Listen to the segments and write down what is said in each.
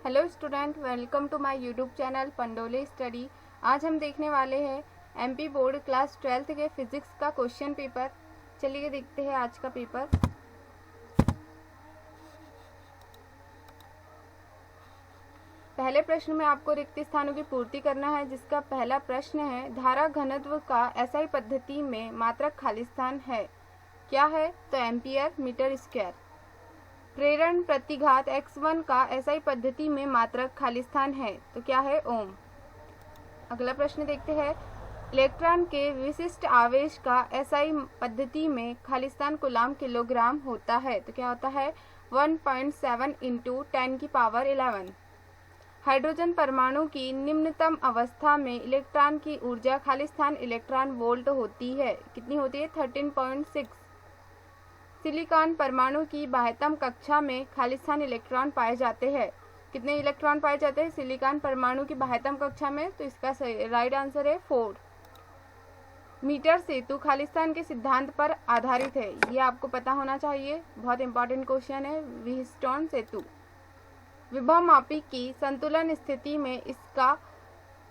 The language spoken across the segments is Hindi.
Hello student, welcome to my YouTube channel Pandole study. आज हम देखने वाले हैं एमपी बोर्ड क्लास 12th के फिजिक्स का क्वेश्चन पेपर। चलिए देखते हैं आज का पेपर। पहले प्रश्न में आपको रिक्त स्थानों की पूर्ति करना है, जिसका पहला प्रश्न है धारा घनत्व का एसआई पद्धति में मात्रक खाली स्थान है, क्या है? तो एम्पियर मीटर स्क्वायर। प्रेरण प्रतिघात x1 का एसआई पद्धति में मात्रक खाली स्थान है, तो क्या है? ओम। अगला प्रश्न देखते हैं, इलेक्ट्रॉन के विशिष्ट आवेश का एसआई पद्धति में खाली स्थान कूलाम किलोग्राम होता है, तो क्या होता है? 1.7 × 10⁻11। हाइड्रोजन परमाणु की निम्नतम अवस्था में इलेक्ट्रॉन की ऊर्जा खाली स्थान इलेक्ट्रॉन वोल्ट होती है, कितनी होती है? 13.6। सिलिकॉन परमाणु की बाह्यतम कक्षा में खाली स्थान इलेक्ट्रॉन पाए जाते हैं, कितने इलेक्ट्रॉन पाए जाते हैं सिलिकॉन परमाणु की बाह्यतम कक्षा में? तो इसका राइट आंसर है 4। मीटर सेतु खाली स्थान के सिद्धांत पर आधारित है, ये आपको पता होना चाहिए, बहुत इंपॉर्टेंट क्वेश्चन है। व्हीटस्टोन सेतु। विभव मापी की संतुलन स्थिति में इसका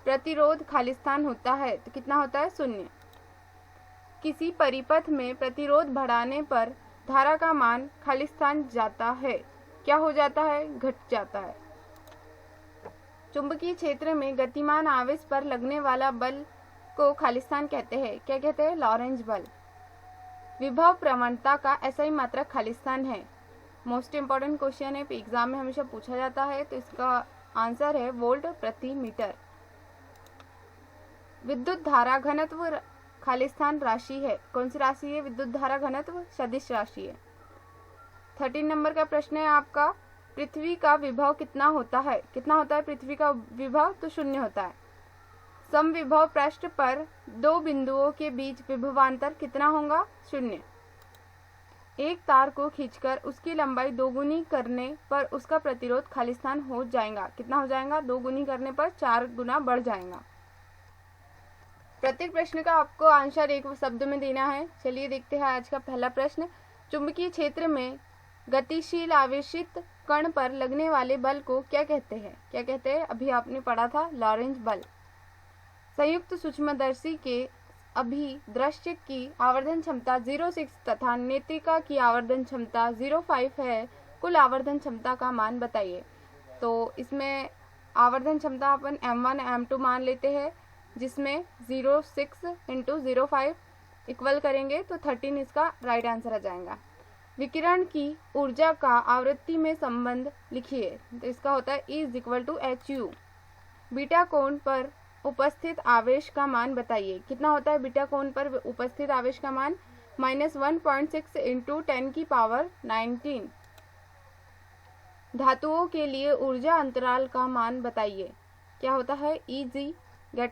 प्रतिरोध खाली स्थान होता है, तो कितना होता है? 0। किसी परिपथ में प्रतिरोध बढ़ाने पर धारा का मान खाली स्थान जाता है, क्या हो जाता है? घट जाता है। चुंबकीय क्षेत्र में गतिमान आवेश पर लगने वाला बल को खाली स्थान कहते हैं, क्या कहते हैं? लॉरेंज बल। विभव प्रवणता का एसआई मात्रक खाली स्थान है। मोस्ट इंपॉर्टेंट क्वेश्चन है, एग्जाम में हमेशा पूछा जाता है, तो इसका आंसर है वोल्ट प्रति मीटर। विद्युत धारा घनत्व खाली स्थान राशि है, कौन सी राशि है? विद्युत धारा घनत्व सदिश राशि है। 13 नंबर का प्रश्न है आपका, पृथ्वी का विभव कितना होता है? कितना होता है पृथ्वी का विभव? तो 0 होता है। समविभव पृष्ठ पर दो बिंदुओं के बीच विभवांतर कितना होगा? 0। एक तार को खींचकर उसकी लंबाई दोगुनी करने पर उसका प्रतिरोध खाली स्थान हो जाएगा, कितना हो जाएगा? दोगुनी करने पर 4 गुना बढ़ जाएगा। प्रत्येक प्रश्न का आपको आंसर एक शब्द में देना है। चलिए देखते हैं आज का पहला प्रश्न। चुंबकीय क्षेत्र में गतिशील आवेशित कण पर लगने वाले बल को क्या कहते हैं? क्या कहते हैं? अभी आपने पढ़ा था, लॉरेंज बल। संयुक्त सूक्ष्मदर्शी के अभिदृश्य की आवर्धन क्षमता 0.6 तथा नेत्रिका की आवर्धन क्षमता 0.5 है, कुल आवर्धन क्षमता का मान बताइए। तो इसमें आवर्धन क्षमता अपन m1 m2 मान लेते हैं, जिसमें 0.6 × 0.5 इक्वल करेंगे तो 13 इसका राइट आंसर आ जाएगा। विकिरण की ऊर्जा का आवृत्ति में संबंध लिखिए, तो इसका होता है E = HU। बीटा कोण पर उपस्थित आवेश का मान बताइए, कितना होता है बीटा कोण पर उपस्थित आवेश का मान? -1.6 × 10⁻19। धातुओं के लिए ऊर्जा अंतराल का मान बताइए, क्या होता है? Eg >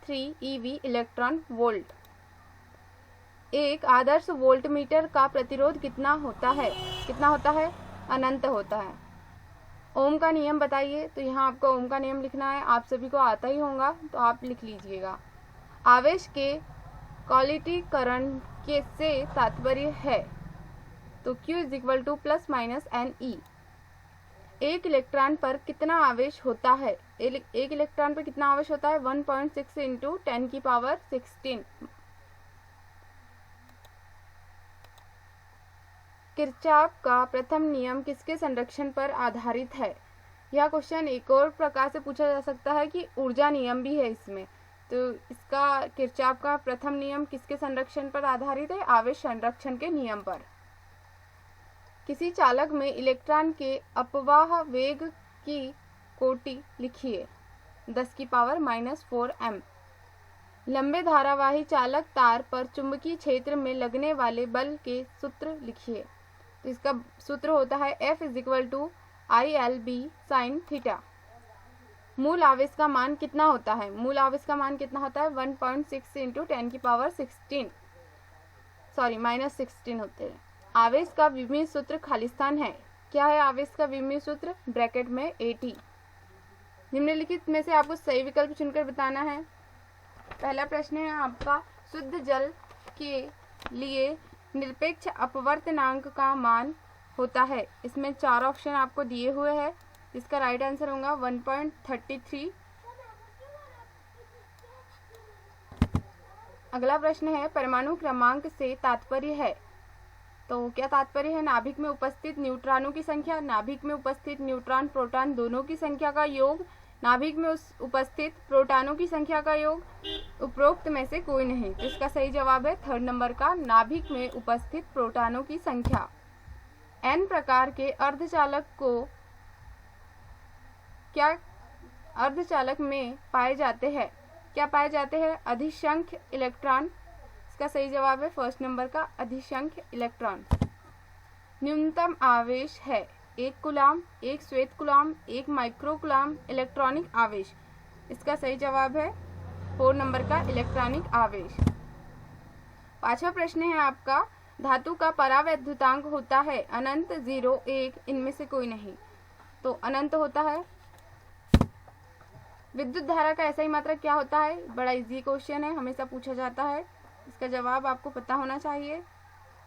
3 eV electron volt. एक आदर्श वोल्टमीटर का प्रतिरोध कितना होता है? कितना होता है? अनंत होता है। ओम का नियम बताइए, तो यहाँ आपको ओम का नियम लिखना है, आप सभी को आता ही होगा, तो आप लिख लीजिएगा। आवेश के क्वालिटीकरण के से तात्पर्य है, तो Q = ±NE। एक इलेक्ट्रॉन पर कितना आवेश होता है? एक इलेक्ट्रॉन पर कितना आवेश होता है? 1.6 × 10⁻16। किरचॉफ का प्रथम नियम किसके संरक्षण पर आधारित है? यह क्वेश्चन एक और प्रकार से पूछा जा सकता है कि ऊर्जा नियम भी है इसमें, तो इसका किरचॉफ का प्रथम नियम किसके संरक्षण पर आधारित है? आवेश संरक्षण के नियम पर। किसी चालक में इलेक्ट्रॉन के अपवाह वेग की कोटि लिखिए, 10⁻⁻4 m। लंबे धारावाही चालक तार पर चुंबकीय क्षेत्र में लगने वाले बल के सूत्र लिखिए, तो इसका सूत्र होता है F = ILB sin θ। मूल आवेश का मान कितना होता है? मूल आवेश का मान कितना होता है? 1.6 × 10⁻16 होते हैं। आवेश का विमीय सूत्र खाली स्थान है, क्या है आवेश का विमीय सूत्र? ब्रैकेट में AT। निम्नलिखित में से आपको सही विकल्प चुनकर बताना है। पहला प्रश्न है आपका, शुद्ध जल के लिए निरपेक्ष अपवर्तनांक का मान होता है। इसमें 4 ऑप्शन आपको दिए हुए हैं, जिसका राइट आंसर होगा 1.33। अगला प्रश्न है परमाणु क्रमांक से तात्पर्य है। तो क्या तात्पर्य है? नाभिक में उपस्थित न्यूट्रॉनों की संख्या, नाभिक में उपस्थित न्यूट्रॉन प्रोटॉन दोनों की संख्या का योग, नाभिक में उपस्थित प्रोटॉनों की संख्या का योग, उपरोक्त में से कोई नहीं। तो इसका सही जवाब है थर्ड नंबर का, नाभिक में उपस्थित प्रोटॉनों की संख्या। एन प्रकार के अर्धचालक को क्या अर्धचालक में पाए जाते हैं? क्या पाए जाते हैं? अधिसंख्य इलेक्ट्रॉन। इसका सही जवाब है फर्स्ट नंबर का, अधिसंख्य इलेक्ट्रॉन। न्यूनतम आवेश है 1 कूलाम, 1 श्वेत कूलाम, 1 माइक्रो कूलाम इलेक्ट्रॉनिक आवेश। इसका सही जवाब है 4 नंबर का, इलेक्ट्रॉनिक आवेश। पांचवा प्रश्न है आपका, धातु का परावैद्युतांक होता है अनंत, 0, 1, इनमें से कोई नहीं। तो अनंत होता है। विद्युत धारा का SI मात्रक क्या होता है? बड़ा इजी क्वेश्चन है, हमेशा पूछा जाता है। इसका जवाब आपको पता होना चाहिए।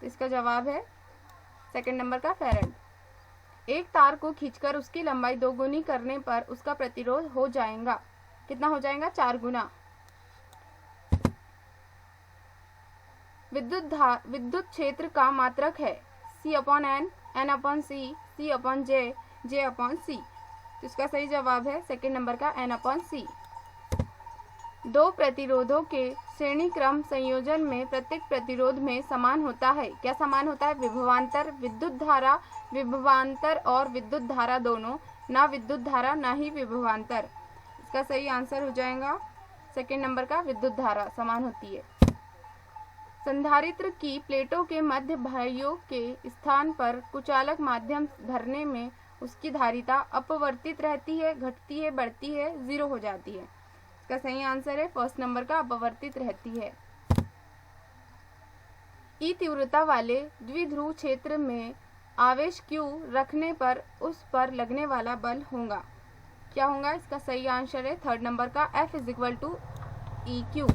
तो इसका जवाब है सेकंड नंबर का, फैराड। एक तार को खींचकर उसकी लंबाई 2 गुनी करने पर उसका प्रतिरोध हो जाएगा, कितना हो जाएगा? 4 गुना। विद्युत क्षेत्र का मात्रक है C/N, N/C, C/J, J/C। तो इसका सही जवाब है सेकंड नंबर का, N/C। दो प्रतिरोधों के श्रेणी क्रम संयोजन में प्रत्येक प्रतिरोध में समान होता है। क्या समान होता है? विभवांतर, विद्युत धारा, विभवांतर और विद्युत धारा दोनों, ना विद्युत धारा ना ही विभवांतर। इसका सही आंसर हो जाएगा सेकंड नंबर का, विद्युत धारा समान होती है। संधारित्र की प्लेटों के मध्य बाह्यों के स्थान पर कुचालक माध्यम भरने में उसकी धारिता अपवर्तित रहती है, घटती है, बढ़ती है, 0 हो जाती है। इसका सही आंसर है फर्स्ट नंबर का, अपवर्तित रहती है। ई तीव्रता वाले द्विध्रुव क्षेत्र में आवेश Q रखने पर उस पर लगने वाला बल होगा, क्या होगा? इसका सही आंसर है थर्ड नंबर का, F = EQ।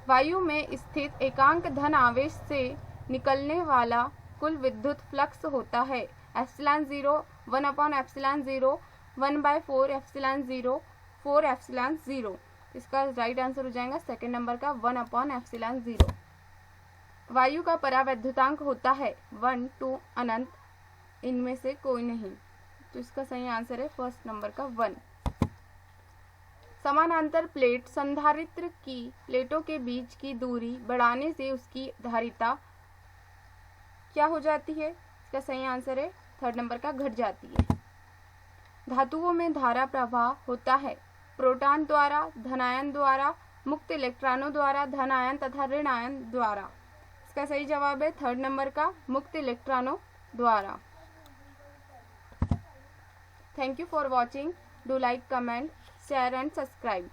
वायु में स्थित एकांक धन आवेश से निकलने वाला कुल विद्युत फ्लक्स होता है ε0, 1/ε0, 1/4ε0, 4ε0। इसका राइट आंसर हो जाएगा सेकंड नंबर का, 1/ε0। वायु का परावैद्युतांक होता है 1, 2, अनंत, इनमें से कोई नहीं। तो इसका सही आंसर है फर्स्ट नंबर का, 1। समानांतर प्लेट संधारित्र की प्लेटों के बीच की दूरी बढ़ाने से उसकी धारिता क्या हो जाती है? इसका सही आंसर है थर्ड नंबर का, घट जाती है। धातुओं में धारा प्रवाह होता है प्रोटॉन द्वारा, धनायन द्वारा, मुक्त इलेक्ट्रॉनों द्वारा, धनायन तथा ऋणायन द्वारा। इसका सही जवाब है थर्ड नंबर का, मुक्त इलेक्ट्रॉनों द्वारा। Thank you for watching. Do like, comment, share and subscribe.